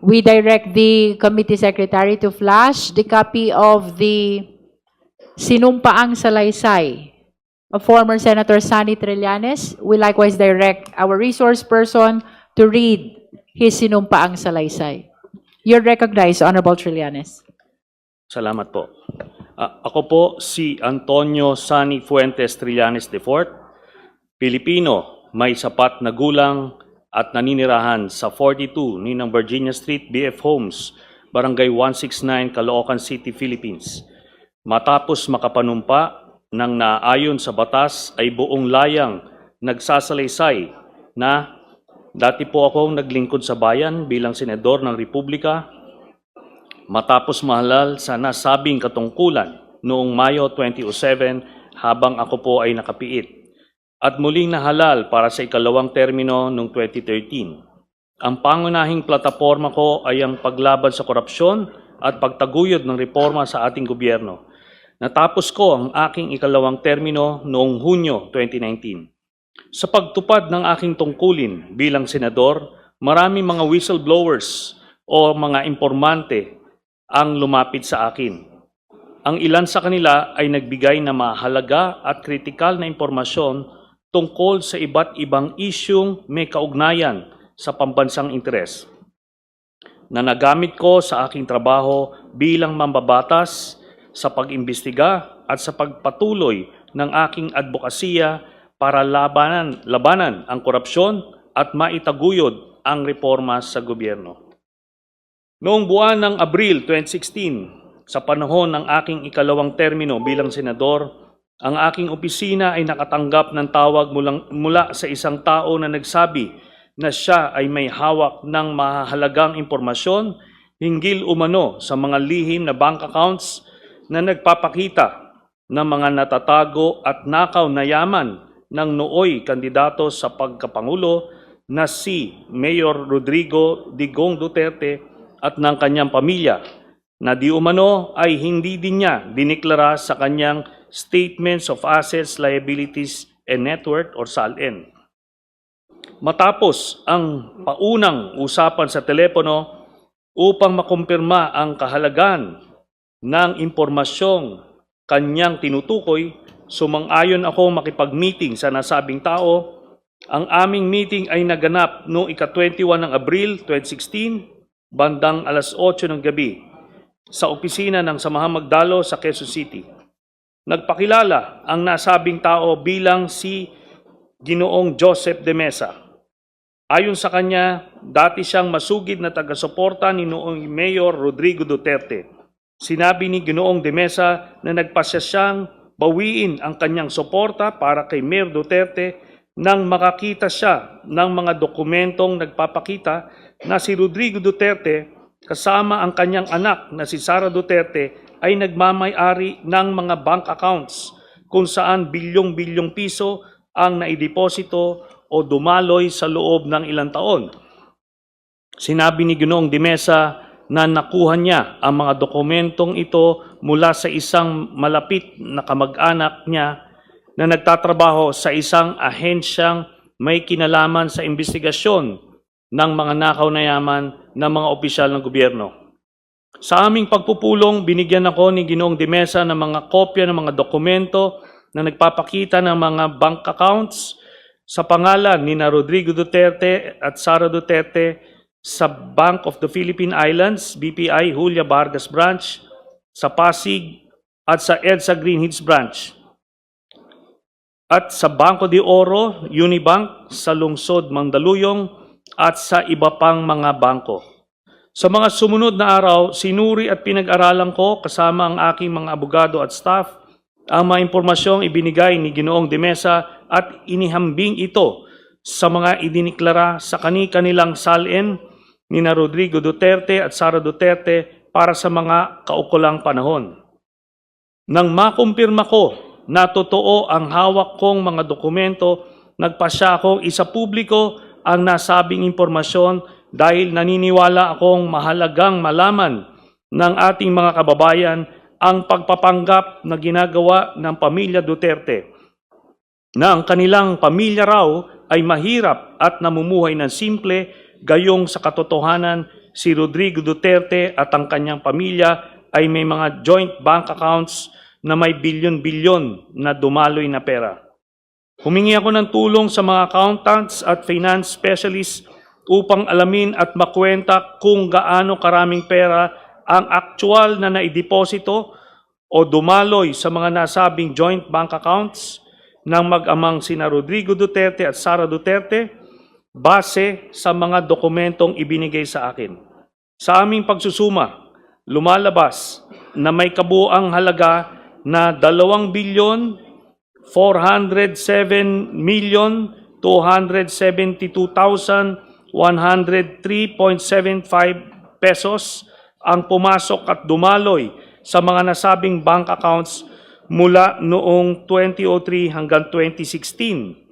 we direct the committee secretary to flash the copy of the sinumpaang salaysay of former Senator Sonny Trillanes. We likewise direct our resource person to read his sinumpaang salaysay. You're recognized, Honorable Trillanes. Salamat po. Ako po si Antonio Sonny Fuentes Trillanes IV, Pilipino, may sapat na gulang at naninirahan sa 42 Ninang Virginia Street, BF Homes, Barangay 169, Caloocan City, Philippines. Matapos makapanumpa ng naayon sa batas ay buong layang nagsasalaysay na dati po akong naglingkod sa bayan bilang senador ng Republika matapos mahalal sa nasabing katungkulan noong Mayo 2007 habang ako po ay nakapiit at muling nahalal para sa ikalawang termino noong 2013. Ang pangunahing plataporma ko ay ang paglaban sa korupsyon at pagtaguyod ng reforma sa ating gobyerno. Natapos ko ang aking ikalawang termino noong Hunyo 2019. Sa pagtupad ng aking tungkulin bilang senador, marami mga whistleblowers o mga informante ang lumapit sa akin. Ang ilan sa kanila ay nagbigay na mahalaga at kritikal na impormasyon tungkol sa iba't ibang isyung may kaugnayan sa pambansang interes na nagamit ko sa aking trabaho bilang mambabatas sa pag-imbestiga at sa pagpatuloy ng aking advokasya para labanan ang korupsyon at maitaguyod ang reforma sa gobyerno. Noong buwan ng Abril 2016, sa panahon ng aking ikalawang termino bilang senador, ang aking opisina ay nakatanggap ng tawag mula sa isang tao na nagsabi na siya ay may hawak ng mahalagang impormasyon hinggil umano sa mga lihim na bank accounts na nagpapakita ng mga natatago at nakaw na yaman ng nooy kandidato sa pagkapangulo na si Mayor Rodrigo Digong Duterte at ng kanyang pamilya na di umano ay hindi din niya diniklara sa kanyang Statements of Assets, Liabilities, and Net Worth or SALN. Matapos ang paunang usapan sa telepono upang makumpirma ang kahalagan ng impormasyong kanyang tinutukoy, sumang-ayon ako makipag-meeting sa nasabing tao. Ang aming meeting ay naganap noong ika-21 ng Abril 2016, bandang alas 8 ng gabi, sa opisina ng Samahang Magdalo sa Quezon City. Nagpakilala ang nasabing tao bilang si Ginoong Joseph de Mesa. Ayon sa kanya, dati siyang masugid na taga-suporta ni noong Mayor Rodrigo Duterte. Sinabi ni Ginoong de Mesa na nagpasya siyang bawiin ang kanyang suporta para kay Mayor Duterte nang makakita siya ng mga dokumentong nagpapakita na si Rodrigo Duterte kasama ang kanyang anak na si Sara Duterte ay nagmamay-ari ng mga bank accounts kung saan bilyong-bilyong piso ang naideposito o dumaloy sa loob ng ilang taon. Sinabi ni Ginoong de Mesa na nakuha niya ang mga dokumentong ito mula sa isang malapit na kamag-anak niya na nagtatrabaho sa isang ahensyang may kinalaman sa investigasyon ng mga nakaw na yaman ng mga opisyal ng gobyerno. Sa aming pagpupulong, binigyan ako ni Ginoong de Mesa ng mga kopya ng mga dokumento na nagpapakita ng mga bank accounts sa pangalan ni Rodrigo Duterte at Sara Duterte sa Bank of the Philippine Islands, BPI, Julia Vargas Branch, sa Pasig at sa EDSA Green Hills Branch, at sa Banco de Oro, Unibank, sa Lungsod Mandaluyong, at sa iba pang mga bangko. Sa mga sumunod na araw, sinuri at pinag-aralan ko kasama ang aking mga abogado at staff ang mga impormasyong ibinigay ni Ginoong de Mesa at inihambing ito sa mga idiniklara sa kani-kanilang SALN ni Rodrigo Duterte at Sara Duterte para sa mga kaukulang panahon. Nang makumpirma ko na totoo ang hawak kong mga dokumento, nagpasya akong isapubliko ang nasabing impormasyon dahil naniniwala akong mahalagang malaman ng ating mga kababayan ang pagpapanggap na ginagawa ng pamilya Duterte na ang kanilang pamilya raw ay mahirap at namumuhay ng simple Gayong sa katotohanan, si Rodrigo Duterte at ang kanyang pamilya ay may mga joint bank accounts na may bilyon-bilyon na dumaloy na pera. Humingi ako ng tulong sa mga accountants at finance specialists upang alamin at makwenta kung gaano karaming pera ang aktual na naideposito o dumaloy sa mga nasabing joint bank accounts ng mag-amang sina Rodrigo Duterte at Sara Duterte base sa mga dokumentong ibinigay sa akin. Sa aming pagsusuma, lumalabas na may kabuang halaga na 2,407,272,103.75 pesos ang pumasok at dumaloy sa mga nasabing bank accounts mula noong 2003 hanggang 2016.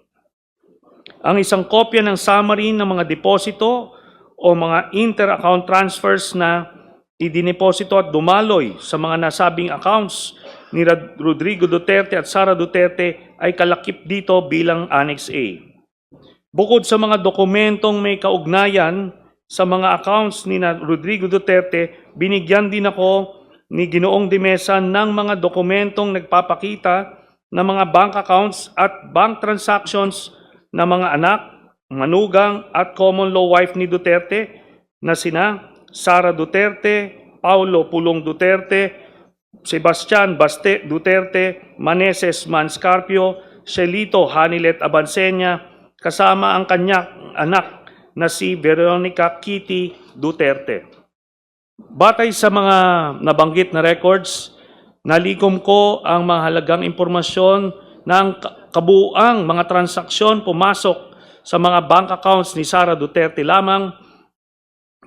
Ang isang kopya ng summary ng mga deposito o mga inter-account transfers na idineposito at dumaloy sa mga nasabing accounts ni Rodrigo Duterte at Sara Duterte ay kalakip dito bilang Annex A. Bukod sa mga dokumentong may kaugnayan sa mga accounts ni Rodrigo Duterte, binigyan din ako ni Ginoong De Mesa ng mga dokumentong nagpapakita ng mga bank accounts at bank transactions ng mga anak, manugang at common law wife ni Duterte na sina Sara Duterte, Paulo Pulong Duterte, Sebastian Baste Duterte, Maneses Manscarpio, Celito Hanilet Abansenya, kasama ang kanyang anak na si Veronica Kitty Duterte. Batay sa mga nabanggit na records, nalikom ko ang mahalagang impormasyon ng kabuuang mga transaksyon pumasok sa mga bank accounts ni Sara Duterte lamang,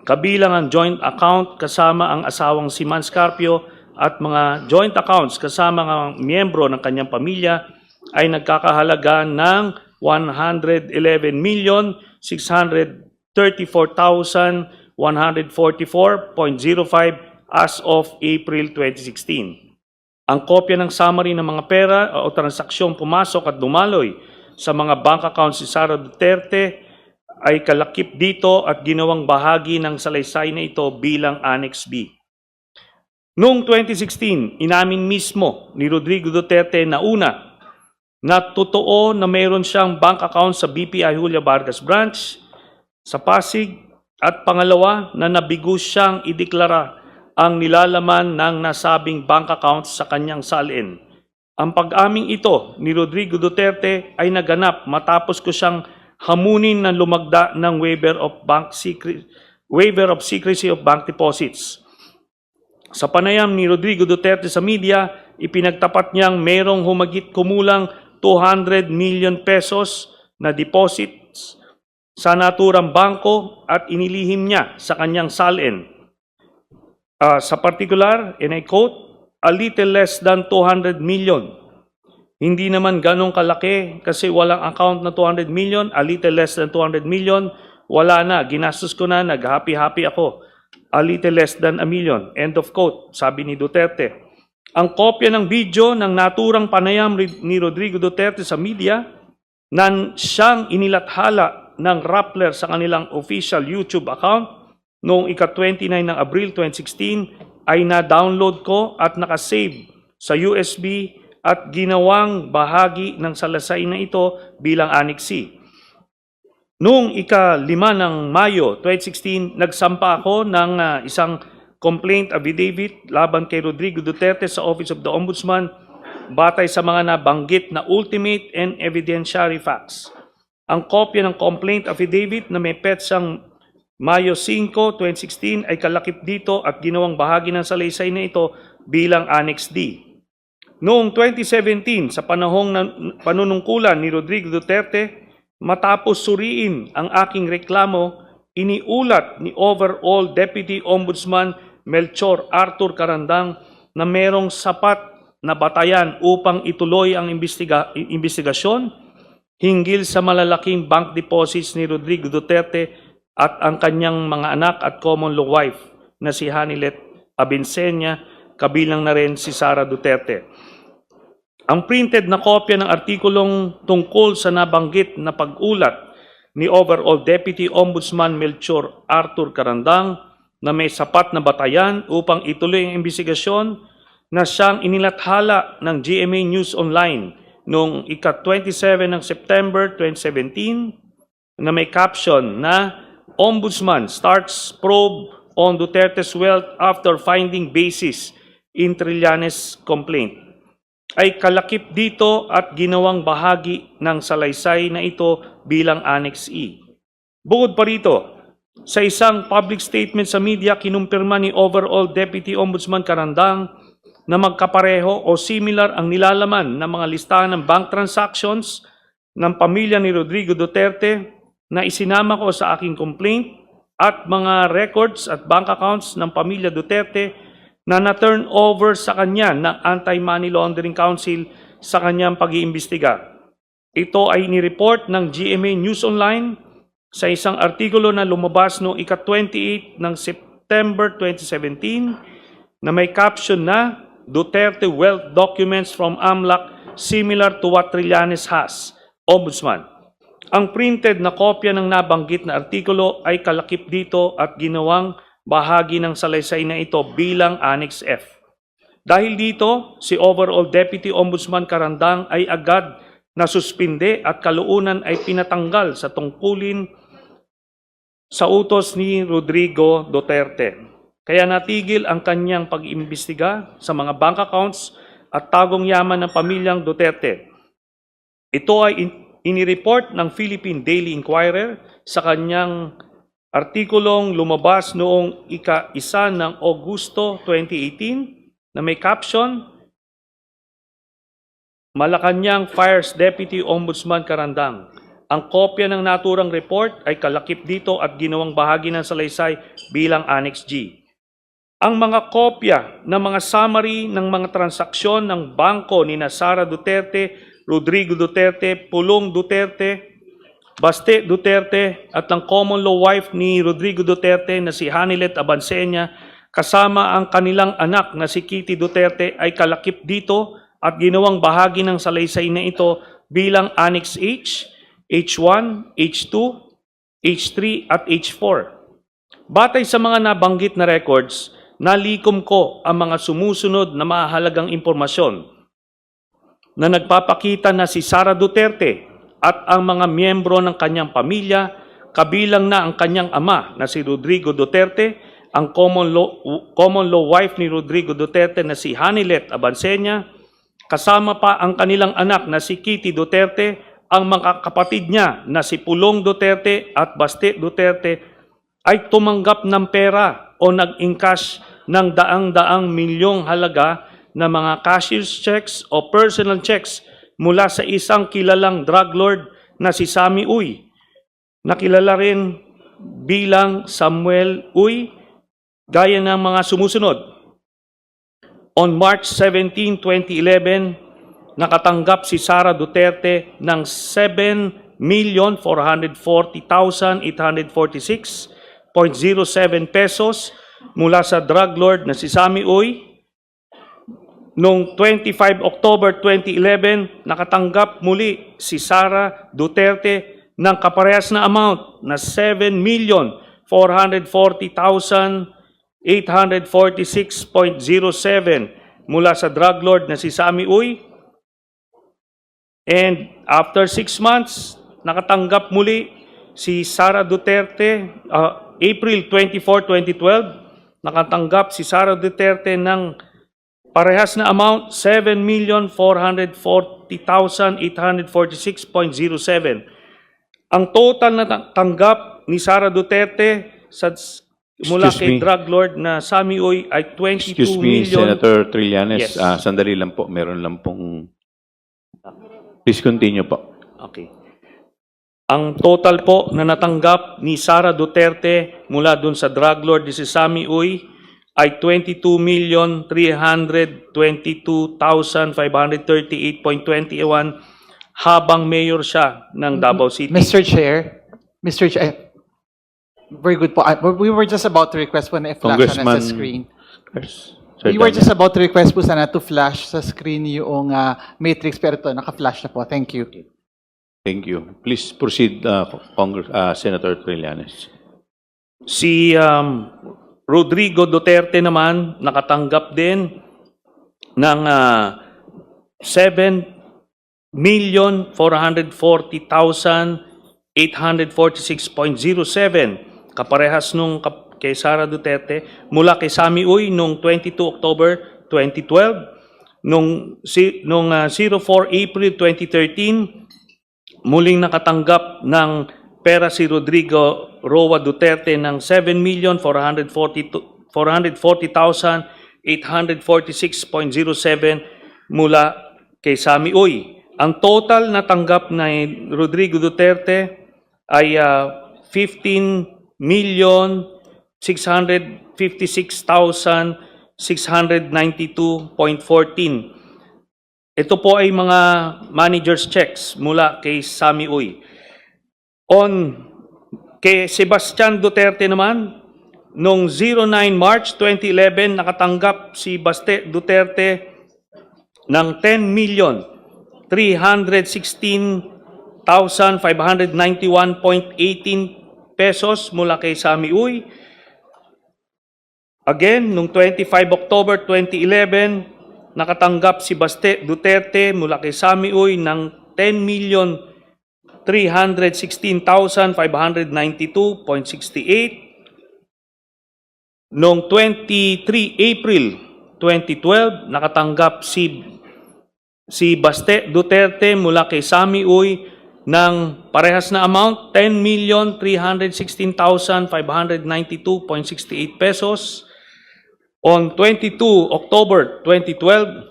kabilang ang joint account kasama ang asawang si Manscarpio at mga joint accounts kasama ang miyembro ng kanyang pamilya ay nagkakahalaga ng 111,634,144.05 as of April 2016. Ang kopya ng summary ng mga pera o transaksyong pumasok at dumaloy sa mga bank accounts ni Sara Duterte ay kalakip dito at ginawang bahagi ng salaysay na ito bilang Annex B. Noong 2016, inamin mismo ni Rodrigo Duterte na una, na totoo na mayroon siyang bank account sa BPI Julia Vargas Branch sa Pasig at pangalawa na nabigo siyang ideklara ang nilalaman ng nasabing bank accounts sa kanyang salin. Ang pag-aming ito ni Rodrigo Duterte ay naganap matapos ko siyang hamunin ng lumagda ng waiver of secrecy of bank deposits. Sa panayam ni Rodrigo Duterte sa media, ipinagtapat niyang mayroong humigit kumulang 200 million pesos na deposits sa naturang bangko at inilihim niya sa kanyang salin. Sa particular, and I quote, a little less than 200 million. Hindi naman ganong kalaki kasi walang account na 200 million, a little less than 200 million, wala na, ginastos ko na, nag-happy-happy ako. A little less than a million. End of quote, sabi ni Duterte. Ang kopya ng video ng naturang panayam ni Rodrigo Duterte sa media na siyang inilathala ng Rappler sa kanilang official YouTube account noong ika-29 ng Abril 2016 ay na-download ko at nakasave sa USB at ginawang bahagi ng salasay na ito bilang Annex C. Noong ika-5 ng Mayo 2016, nagsampa ako ng isang complaint affidavit laban kay Rodrigo Duterte sa Office of the Ombudsman batay sa mga nabanggit na ultimate and evidentiary facts. Ang kopya ng complaint affidavit na may petsang Mayo 5, 2016 ay kalakip dito at ginawang bahagi ng salaysay na ito bilang Annex D. Noong 2017, sa panahong panunungkulan ni Rodrigo Duterte, matapos suriin ang aking reklamo, iniulat ni overall Deputy Ombudsman Melchor Arthur Carandang na merong sapat na batayan upang ituloy ang investigasyon hinggil sa malalaking bank deposits ni Rodrigo Duterte at ang kanyang mga anak at common law wife na si Hanilet Abinsenya, kabilang na rin si Sara Duterte. Ang printed na kopya ng artikulong tungkol sa nabanggit na pag-ulat ni overall Deputy Ombudsman Melchor Arthur Carandang na may sapat na batayan upang ituloy ang imbestigasyon na siyang inilathala ng GMA News Online noong ika-27 ng September 2017 na may caption na Ombudsman starts probe on Duterte's wealth after finding basis in Trillanes complaint, ay kalakip dito at ginawang bahagi ng salaysay na ito bilang Annex E. Bukod pa rito, sa isang public statement sa media, kinumpirma ni overall Deputy Ombudsman Carandang na magkapareho o similar ang nilalaman ng mga listahan ng bank transactions ng pamilya ni Rodrigo Duterte na isinama ko sa aking complaint at mga records at bank accounts ng pamilya Duterte na na-turn over sa kanya ng Anti-Money Laundering Council sa kanyang pag-iimbestiga. Ito ay nireport ng GMA News Online sa isang artikulo na lumabas noong ika-28 ng September 2017 na may caption na Duterte Wealth Documents from AMLAC similar to what Trillanes has, Ombudsman. Ang printed na kopya ng nabanggit na artikulo ay kalakip dito at ginawang bahagi ng salaysay na ito bilang Annex F. Dahil dito, si overall Deputy Ombudsman Carandang ay agad nasuspinde at kalaunan ay pinatanggal sa tungkulin sa utos ni Rodrigo Duterte. Kaya natigil ang kanyang pag-imbestiga sa mga bank accounts at tagong yaman ng pamilyang Duterte. Ito ay inireport ng Philippine Daily Inquirer sa kanyang artikulong lumabas noong ika-1 ng Agosto 2018 na may caption, Malacanang fires Deputy Ombudsman Carandang. Ang kopya ng naturang report ay kalakip dito at ginawang bahagi ng salaysay bilang Annex G. Ang mga kopya ng mga summary ng mga transaksyon ng bangko ni Sara Duterte, Rodrigo Duterte, Pulong Duterte, Baste Duterte at ang common law wife ni Rodrigo Duterte na si Hanilet Abansenia kasama ang kanilang anak na si Kitty Duterte ay kalakip dito at ginawang bahagi ng salaysay na ito bilang Annex H, H1, H2, H3 at H4. Batay sa mga nabanggit na records, nalikom ko ang mga sumusunod na mahalagang impormasyon na nagpapakita na si Sara Duterte at ang mga miyembro ng kanyang pamilya, kabilang na ang kanyang ama na si Rodrigo Duterte, ang common law wife ni Rodrigo Duterte na si Hanilet Abansenia, kasama pa ang kanilang anak na si Kitty Duterte, ang mga kapatid niya na si Pulong Duterte at Baste Duterte ay tumanggap ng pera o nag-encash ng daang-daang milyong halaga na mga cashier's checks o personal checks mula sa isang kilalang drug lord na si Sammy Uy, nakilala rin bilang Samuel Uy, gaya ng mga sumusunod. On March 17, 2011, nakatanggap si Sara Duterte ng 7,440,846.07 pesos mula sa drug lord na si Sammy Uy. Noong 25 October 2011, nakatanggap muli si Sara Duterte ng kaparehas na amount na 7,440,846.07 mula sa drug lord na si Sammy Uy. And after 6 months, nakatanggap muli si Sara Duterte, April 24, 2012, nakatanggap si Sara Duterte ng parehas na amount, 7,440,846.07. Ang total na tanggap ni Sara Duterte mula Excuse kay me. drug lord na Sammy Uy ay 22 Excuse me, million. Senator Trillanes. Yes. Sandali lang po. Meron lang pong... Please continue po. Okay. Ang total po na natanggap ni Sara Duterte mula dun sa drug lord ni si Sammy Uy ay 22,322,538.21 habang mayor siya ng Davao City. Mr. Chair, very good po. We were just about to request po na i-flash na sa screen. Sir We were Daniel. just about to request po sana to flash sa screen yung matrix pero ito, naka-flash na po. Thank you. Thank you. Please proceed, Senator Trillanes. Si Rodrigo Duterte naman nakatanggap din ng 7,440,846.07 kaparehas nung kay Sara Duterte mula kay Sami Uy nung 22 October 2012, nung 04 April 2013 muling nakatanggap ng pera si Rodrigo Roa Duterte ng 7,440,846.07 mula kay Sami Uy. Ang total na tanggap na Rodrigo Duterte ay 15,656,692.14. Ito po ay mga manager's checks mula kay Sami Uy. Kay Sebastian Duterte naman, noong 09 March 2011, nakatanggap si Baste Duterte ng 10,316,591.18 pesos mula kay Sami Uy. Again, noong 25 October 2011, nakatanggap si Baste Duterte mula kay Sami Uy ng 10,316,592.68. Noong 23 April 2012, nakatanggap si Baste Duterte mula kay Sami Uy ng parehas na amount, 10,316,592.68 pesos. On 22 October 2012,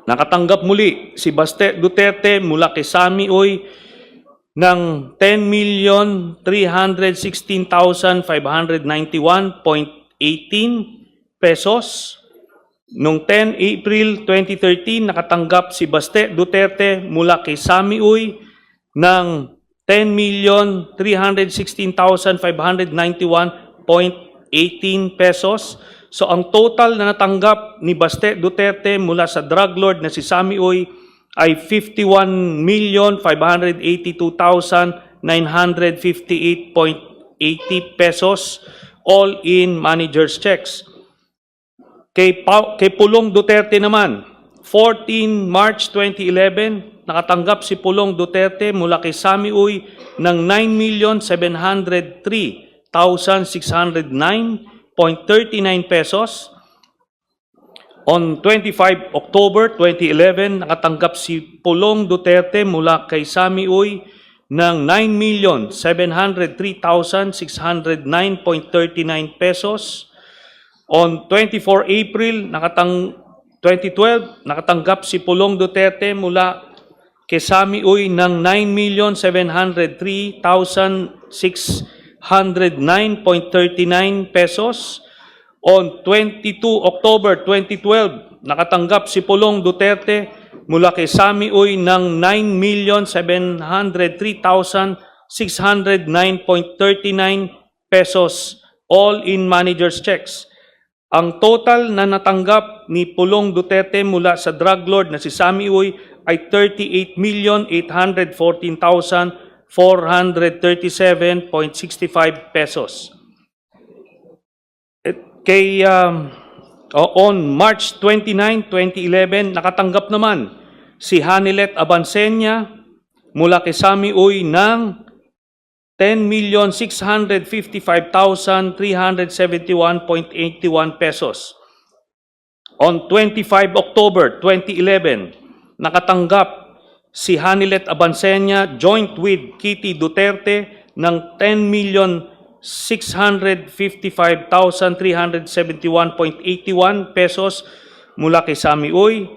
nakatanggap muli si Baste Duterte mula kay Sami Uy ng 10,316,591.18 pesos. Noong 10 April 2013, nakatanggap si Baste Duterte mula kay Sami Uy ng 10,316,591.18 pesos. So ang total na natanggap ni Baste Duterte mula sa drug lord na si Sami Uy ay 51,582,958.80 pesos, all in manager's checks. Kay Pulong Duterte naman, 14 March 2011, nakatanggap si Pulong Duterte mula kay Sami Uy ng 9,703,609.39 pesos. On 25 October 2011, nakatanggap si Pulong Duterte mula kay Sami Uy ng 9,703,609.39 pesos. On 24 April 2012, nakatanggap si Pulong Duterte mula kay Sami Uy ng 9,703,609.39 pesos. On 22 October 2012, nakatanggap si Pulong Duterte mula kay Sami Uy ng 9,703,609.39 pesos, all in manager's checks. Ang total na natanggap ni Pulong Duterte mula sa drug lord na si Sami Uy ay 38,814,437.65 pesos. On March 29, 2011, nakatanggap naman si Hanilet Abansenya mula kay Sami Uy ng 10,655,371.81 pesos. On 25 October 2011, nakatanggap si Hanilet Abansenya joint with Kitty Duterte ng 10,655,371.81 pesos mula kay Sami Uy.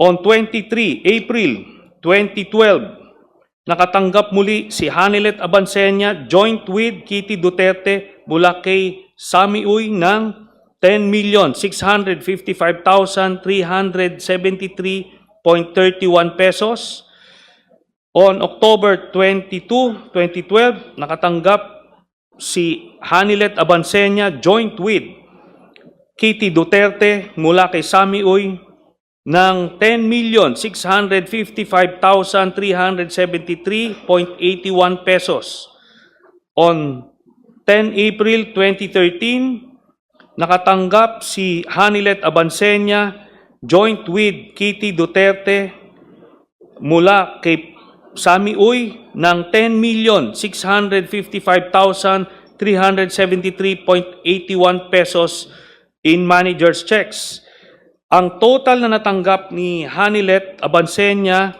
On 23 April 2012, nakatanggap muli si Hanilet Abansenya joint with Kitty Duterte mula kay Sami Uy ng 10,655,373.31 pesos. On October 22, 2012, nakatanggap si Hanilet Abansenya joint with Kitty Duterte mula kay Sami Uy ng 10,655,373.81 pesos. On 10 April 2013, nakatanggap si Hanilet Abansenya joint with Kitty Duterte mula kay Sami Uy ng 10,655,373.81 pesos in manager's checks. Ang total na natanggap ni Hanilet Abansenya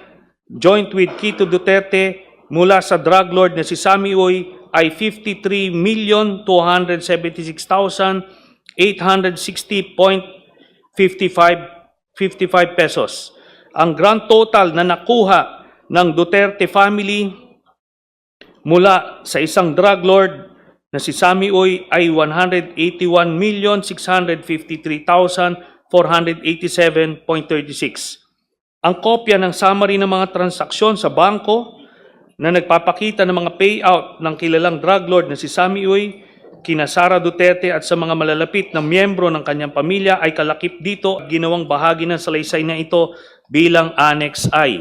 joint with Kitty Duterte mula sa drug lord na si Sami Uy ay 53,276,860.55 pesos. Ang grand total na nakuha ng Duterte family mula sa isang drug lord na si Sami Uy ay 181,653,487.36. Ang kopya ng summary ng mga transaksyon sa bangko na nagpapakita ng mga payout ng kilalang drug lord na si Sami Uy, kina Sara Duterte at sa mga malalapit na miyembro ng kanyang pamilya ay kalakip dito, ginawang bahagi ng salaysay na ito bilang Annex I.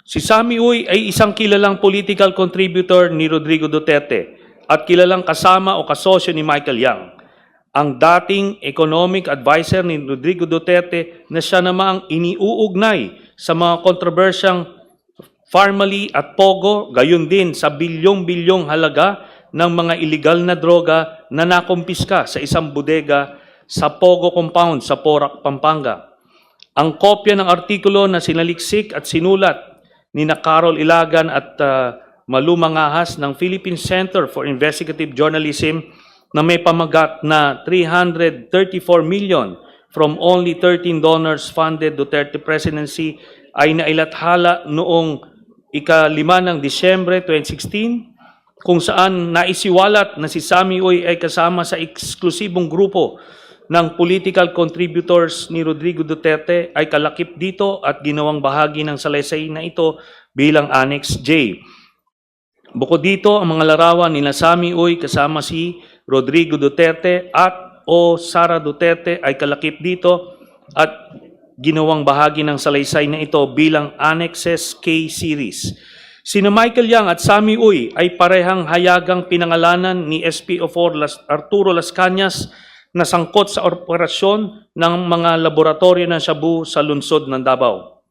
Si Sami Uy ay isang kilalang political contributor ni Rodrigo Duterte at kilalang kasama o kasosyo ni Michael Yang, ang dating economic advisor ni Rodrigo Duterte na siya namang iniuugnay sa mga kontrobersyang Farmally at Pogo, gayon din sa bilyong-bilyong halaga ng mga iligal na droga na nakumpiska sa isang bodega sa Pogo Compound sa Porac, Pampanga. Ang kopya ng artikulo na sinaliksik at sinulat ni na Carol Ilagan at Malu Mangahas ng Philippine Center for Investigative Journalism na may pamagat na 334 million from only 13 donors funded Duterte presidency ay nailathala noong ika-5 ng Disyembre 2016, kung saan naisiwalat na si Sami Uy ay kasama sa eksklusibong grupo ng political contributors ni Rodrigo Duterte ay kalakip dito at ginawang bahagi ng salaysay na ito bilang Annex J. Bukod dito, ang mga larawan ni Sami Uy kasama si Rodrigo Duterte at o Sara Duterte ay kalakip dito at ginawang bahagi ng salaysay na ito bilang Annexes K Series. Sina Michael Yang at Sami Uy ay parehang hayagang pinangalanan ni SPO4 Arturo Las Cañas na sangkot sa operasyon ng mga laboratorio ng Shabu sa lungsod ng Davao.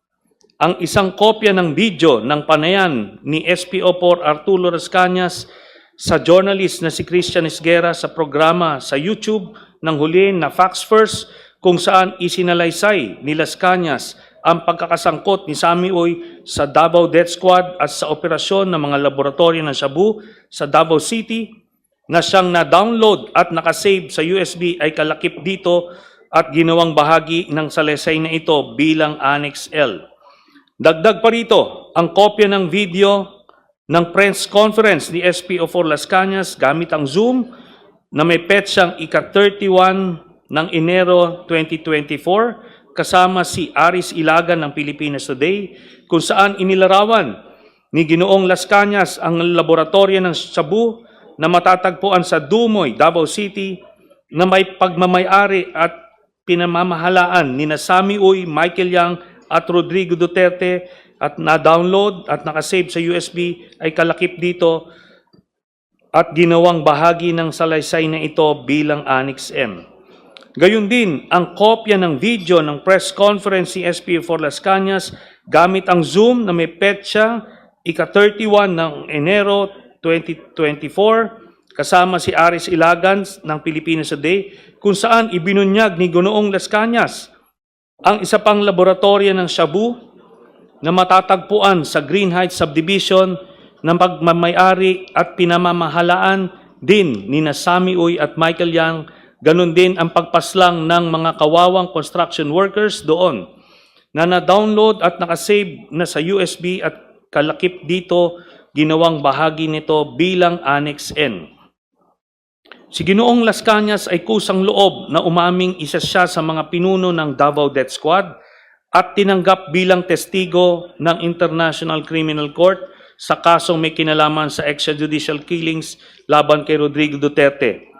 Ang isang kopya ng video ng panayan ni SPO4 Arturo Las Cañas sa journalist na si Christian Esguerra sa programa sa YouTube ng huli na Facts First, kung saan isinalaysay ni Las Cañas ang pagkakasangkot ni Sami Uy sa Davao Death Squad at sa operasyon ng mga laboratorio ng Shabu sa Davao City na siyang na-download at nakasave sa USB ay kalakip dito at ginawang bahagi ng salaysay na ito bilang Annex L. Dagdag pa rito, ang kopya ng video ng press conference ni SPO4 Las Cañas gamit ang Zoom na may petsang ika-31 ng Enero 2024 kasama si Aris Ilagan ng Pilipinas Today, kung saan inilarawan ni Ginoong Las Cañas ang laboratorio ng Shabu na matatagpuan sa Dumoy, Davao City na may pagmamayari at pinamamahalaan ni Sami Uy, Michael Yang at Rodrigo Duterte at na-download at nakasave sa USB ay kalakip dito at ginawang bahagi ng salaysay na ito bilang Annex M. Gayun din, ang kopya ng video ng press conference ni SPO4 Las Cañas gamit ang Zoom na may petsa ika-31 ng Enero 2024 kasama si Aris Ilagan ng Pilipinas Today, kung saan ibinunyag ni Ginoong Las Cañas ang isa pang laboratorio ng Shabu na matatagpuan sa Green Heights Subdivision ng pagmamayari at pinamamahalaan din ni Sami Uy at Michael Yang. Ganon din ang pagpaslang ng mga kawawang construction workers doon na na-download at nakasave na sa USB at kalakip dito ginawang bahagi nito bilang Annex N. Si Ginoong Las Cañas ay kusang loob na umaming isa siya sa mga pinuno ng Davao Death Squad at tinanggap bilang testigo ng International Criminal Court sa kasong may kinalaman sa extrajudicial killings laban kay Rodrigo Duterte.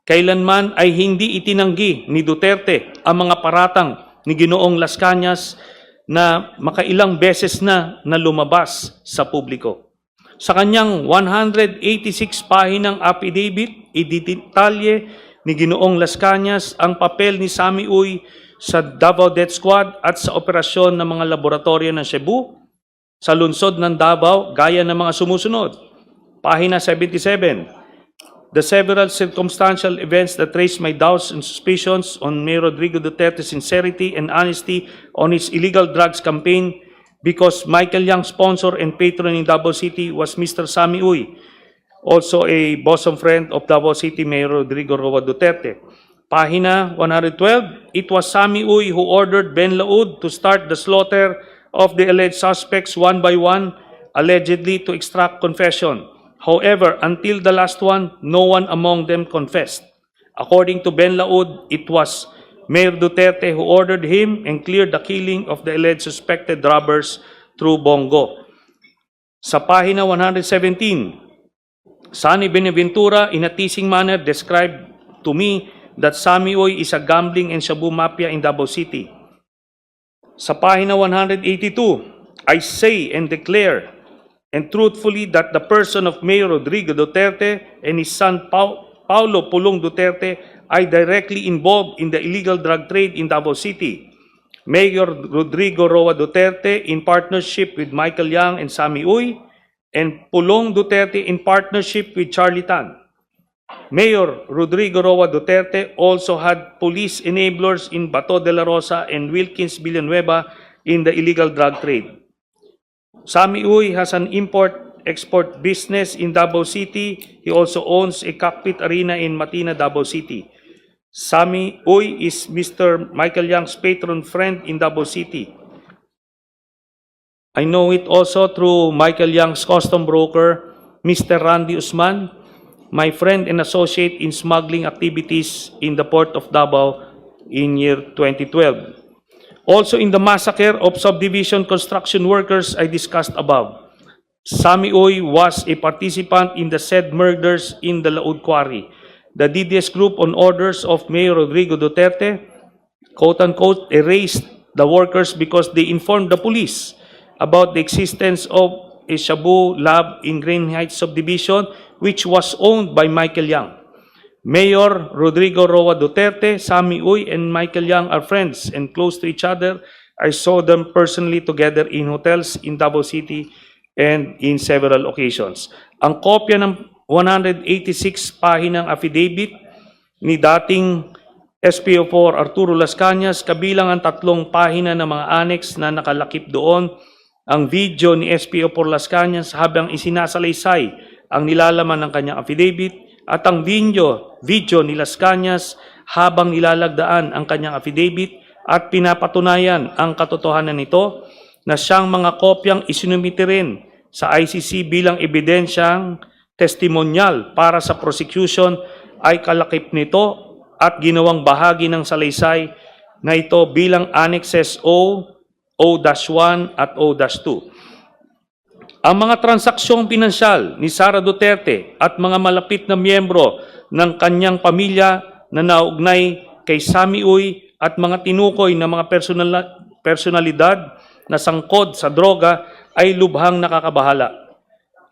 Kailanman ay hindi itinanggi ni Duterte ang mga paratang ni Ginoong Las Cañas na makailang beses na lumabas sa publiko. Sa kanyang 186 pahinang affidavit, ididetalye ni Ginoong Las Cañas ang papel ni Sammy Uy sa Davao Death Squad at sa operasyon ng mga laboratorio ng Cebu sa lungsod ng Davao gaya ng mga sumusunod. Pahina 77. The several circumstantial events that raised my doubts and suspicions on Mayor Rodrigo Duterte's sincerity and honesty on his illegal drugs campaign because Michael Yang sponsor and patron in Davao City was Mr. Sammy Uy, also a bosom friend of Davao City Mayor Rodrigo Roa Duterte. Pahina 112, it was Sammy Uy who ordered Ben Laud to start the slaughter of the alleged suspects one by one, allegedly to extract confession. However, until the last one, no one among them confessed. According to Ben Laud, it was Mayor Duterte who ordered him and cleared the killing of the alleged suspected robbers through Bongo. Sa pahina 117, Sonny Benaventura in a teasing manner described to me that Sammy Uy is a gambling and shabu mafia in Davao City. Sa pahina 182, I say and declare and truthfully that the person of Mayor Rodrigo Duterte and his son Paulo Pulong Duterte are directly involved in the illegal drug trade in Davao City. Mayor Rodrigo Roa Duterte in partnership with Michael Yang and Sammy Uy, and Pulong Duterte in partnership with Charlie Tan. Mayor Rodrigo Roa Duterte also had police enablers in Bato de la Rosa and Wilkins Villanueva in the illegal drug trade. Sammy Uy has an import-export business in Davao City. He also owns a cockpit arena in Matina, Davao City. Sammy Uy is Mr. Michael Yang's patron friend in Davao City. I know it also through Michael Yang's custom broker, Mr. Randy Usman, my friend and associate in smuggling activities in the port of Davao in year 2012. Also in the massacre of subdivision construction workers I discussed above, Sammy Uy was a participant in the said murders in the Laud Quarry. The DDS group on orders of Mayor Rodrigo Duterte, quote-unquote, erased the workers because they informed the police about the existence of a shabu lab in Green Heights subdivision which was owned by Michael Yang. Mayor Rodrigo Roa Duterte, Sammy Uy, and Michael Yang are friends and close to each other. I saw them personally together in hotels in Davao City and in several occasions. Ang kopya ng 186 pahinang affidavit ni dating SPO4 Arturo Las Cañas, kabilang ang 3 pahina ng mga annex na nakalakip doon, ang video ni SPO4 Las Cañas habang isinasalaysay ang nilalaman ng kanyang affidavit, at ang video ni Las Cañas habang nilalagdaan ang kanyang affidavit at pinapatunayan ang katotohanan nito na siyang mga kopyang isinumite rin sa ICC bilang ebidensyang testimonyal para sa prosecution ay kalakip nito at ginawang bahagi ng salaysay na ito bilang Annexes O, O-1 at O-2. Ang mga transaksyong pinansyal ni Sara Duterte at mga malapit na miyembro ng kanyang pamilya na naugnay kay Sammy Uy at mga tinukoy na mga personalidad na sangkot sa droga ay lubhang nakakabahala.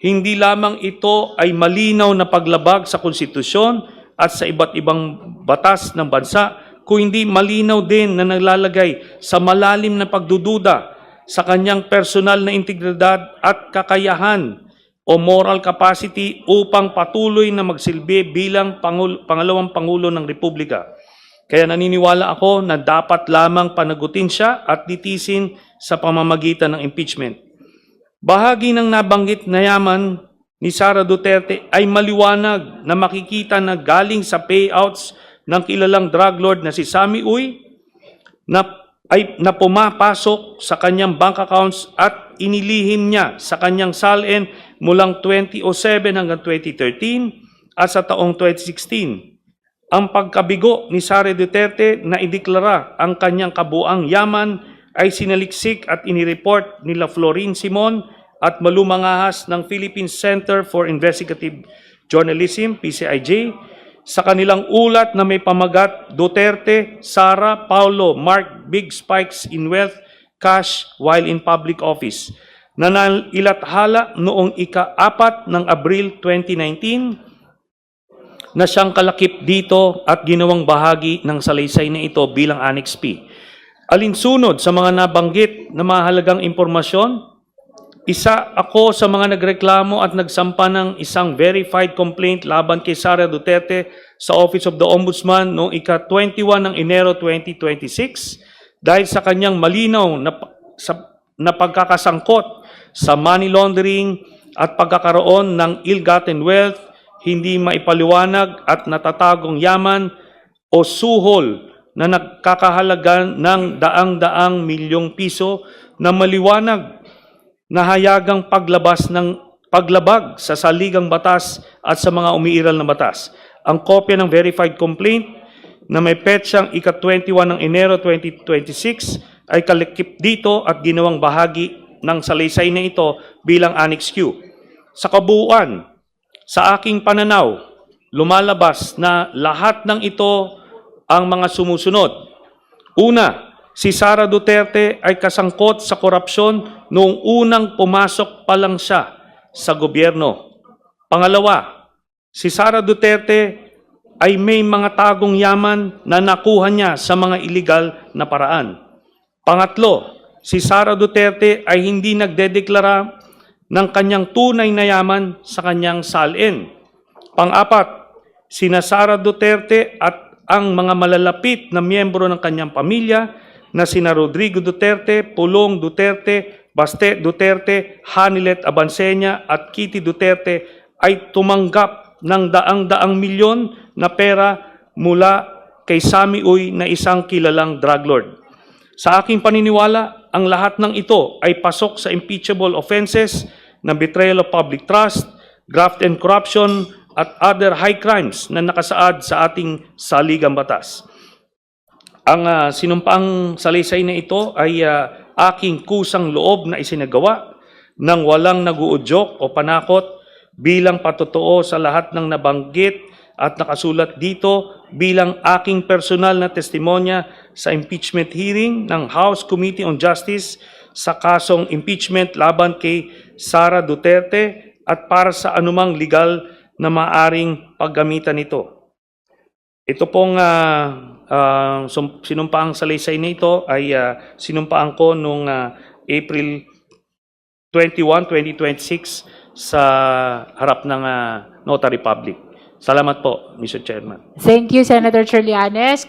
Hindi lamang ito ay malinaw na paglabag sa konstitusyon at sa iba't ibang batas ng bansa, kundi malinaw din na naglalagay sa malalim na pagdududa sa kanyang personal na integridad at kakayahan o moral capacity upang patuloy na magsilbi bilang pangalawang Pangulo ng Republika. Kaya naniniwala ako na dapat lamang panagutin siya at litisin sa pamamagitan ng impeachment. Bahagi ng nabanggit na yaman ni Sara Duterte ay maliwanag na makikita na galing sa payouts ng kilalang drug lord na si Sammy Uy na pumapasok sa kanyang bank accounts at inilihim niya sa kanyang salin mulang 2007 hanggang 2013 at sa taong 2016. Ang pagkabigo ni Sara Duterte na ideklara ang kanyang kabuang yaman ay sinaliksik at inireport nila Florin Simon at Malumangahas ng Philippine Center for Investigative Journalism, PCIJ, sa kanilang ulat na may pamagat Duterte, Sara, Paulo, Mark Big Spikes in Wealth, Cash while in public office, na nailathala noong ika-4 ng Abril 2019 na siyang kalakip dito at ginawang bahagi ng salaysay na ito bilang Annex P. Alinsunod sa mga nabanggit na mahalagang impormasyon, isa ako sa mga nagreklamo at nagsampa ng isang verified complaint laban kay Sara Duterte sa Office of the Ombudsman noong ika-21 ng Enero 2026 dahil sa kanyang malinaw na pagkakasangkot sa money laundering at pagkakaroon ng ill-gotten wealth, hindi maipaliwanag at natatagong yaman o suhol na nagkakahalaga ng daang-daang milyong piso na maliwanag na hayagang paglabag sa saligang batas at sa mga umiiral na batas. Ang kopya ng verified complaint na may petsang ika-21 ng Enero 2026 ay kalakip dito at ginawang bahagi ng salaysay na ito bilang Annex Q. Sa kabuuan, sa aking pananaw, lumalabas na lahat ng ito ang mga sumusunod. Una, si Sara Duterte ay kasangkot sa korupsyon noong unang pumasok pa lang siya sa gobyerno. Pangalawa, si Sara Duterte ay may mga tagong yaman na nakuha niya sa mga iligal na paraan. Pangatlo, si Sara Duterte ay hindi nagdedeklara ng kanyang tunay na yaman sa kanyang salin. Pang-apat, sina Sara Duterte at ang mga malalapit na miyembro ng kanyang pamilya na sina Rodrigo Duterte, Pulong Duterte, Baste Duterte, Hanilet Abansenya at Kitty Duterte ay tumanggap ng daang-daang milyon na pera mula kay Sammy Uy na isang kilalang drug lord. Sa aking paniniwala, ang lahat ng ito ay pasok sa impeachable offenses ng betrayal of public trust, graft and corruption at other high crimes na nakasaad sa ating saligang batas. Ang sinumpaang salaysay na ito ay aking kusang loob na isinagawa ng walang naguudyok o panakot bilang patotoo sa lahat ng nabanggit at nakasulat dito bilang aking personal na testimonya sa impeachment hearing ng House Committee on Justice sa kasong impeachment laban kay Sara Duterte at para sa anumang legal na maaring paggamitan nito. Ito pong sinumpaang salaysay na ito ay sinumpaan ko noong April 21, 2026 sa harap ng Notary Public. Salamat po, Mr. Chairman. Thank you, Senator Trillanes.